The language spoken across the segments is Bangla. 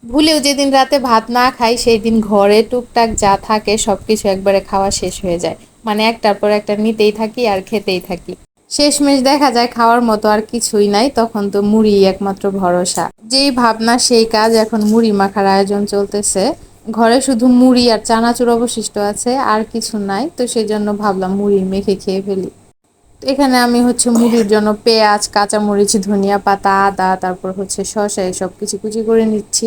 ভুলেও যেদিন রাতে ভাত না খাই সেই দিন ঘরে টুকটাক যা থাকে সবকিছু একবারে খাওয়া শেষ হয়ে যায়। মানে একটার পর একটা নিতেই থাকি আর খেতেই থাকি। শেষমেশ দেখা যায় খাওয়ার মতো আর কিছুই নাই, তখন তো মুড়ি একমাত্র ভরসা। যেই ভাবনা সেই কাজ, এখন মুড়ি মাখার আয়োজন চলতেছে। ঘরে শুধু মুড়ি আর চানাচুর অবশিষ্ট আছে, আর কিছু নাই, তো সেই জন্য ভাবলাম মুড়ি মেখে খেয়ে ফেলি। এখানে আমি মুড়ির জন্য পেঁয়াজ, কাঁচামরিচ, ধনিয়া পাতা, আদা, তারপর শসা এসব কিছু কুচি করে নিচ্ছি।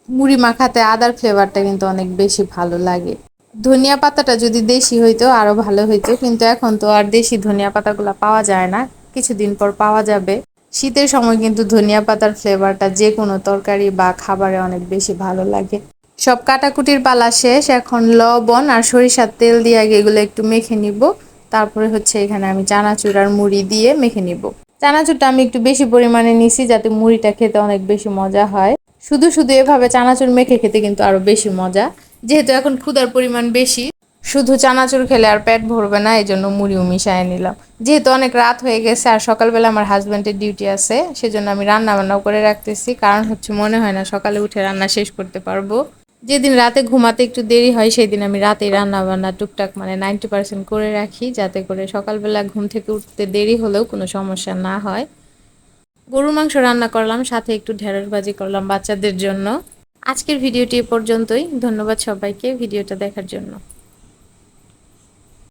মুড়ি মাখাতে আদার ফ্লেভারটা কিন্তু অনেক বেশি ভালো লাগে। ধনিয়া পাতাটা যদি দেশি হইতো আরো ভালো হইতো, কিন্তু এখন তো আর দেশি ধনিয়া পাতাগুলো পাওয়া যায় না। কিছুদিন পর পাওয়া যাবে। শীতের সময় কিন্তু ধনিয়া পাতার ফ্লেভারটা যে কোনো তরকারি বা খাবারে অনেক বেশি ভালো লাগে। সব কাটাকুটির পালা শেষ, এখন লবণ আর সরিষার তেল দিয়ে আগে এগুলো একটু মেখে নিব। তারপরে এখানে আমি চানাচুর আর মুড়ি দিয়ে মেখে নিব। চানাচুরটা আমি একটু বেশি পরিমাণে নিছি যাতে মুড়িটা খেতে অনেক বেশি মজা হয়। শুধু শুধু এভাবে চানাচুর মেখে খেতে কিন্তু আরো বেশি মজা। যেহেতু এখন ক্ষুধার পরিমাণ বেশি, শুধু চানাচুর খেলে আর পেট ভরবে না, এই জন্য মুড়িও মিশায় নিলাম। যেহেতু অনেক রাত হয়ে গেছে আর সকালবেলা আমার হাজব্যান্ডের ডিউটি আছে, সেজন্য আমি রান্না বান্নাও করে রাখতেছি। কারণ মনে হয় না সকালে উঠে রান্না শেষ করতে পারবো। যেদিন রাতে ঘুমাতে একটু দেরি হয় সেদিন আমি রাতেই রান্না বান্না টুকটাক মানে 90% করে রাখি, যাতে করে সকালবেলা ঘুম থেকে উঠতে দেরি হলেও কোনো সমস্যা না হয়। গরুর মাংস রান্না করলাম, সাথে একটু ঢেঁড়স ভাজি করলাম বাচ্চাদের জন্য। আজকের ভিডিওটি এ পর্যন্তই। ধন্যবাদ সবাইকে ভিডিওটা দেখার জন্য।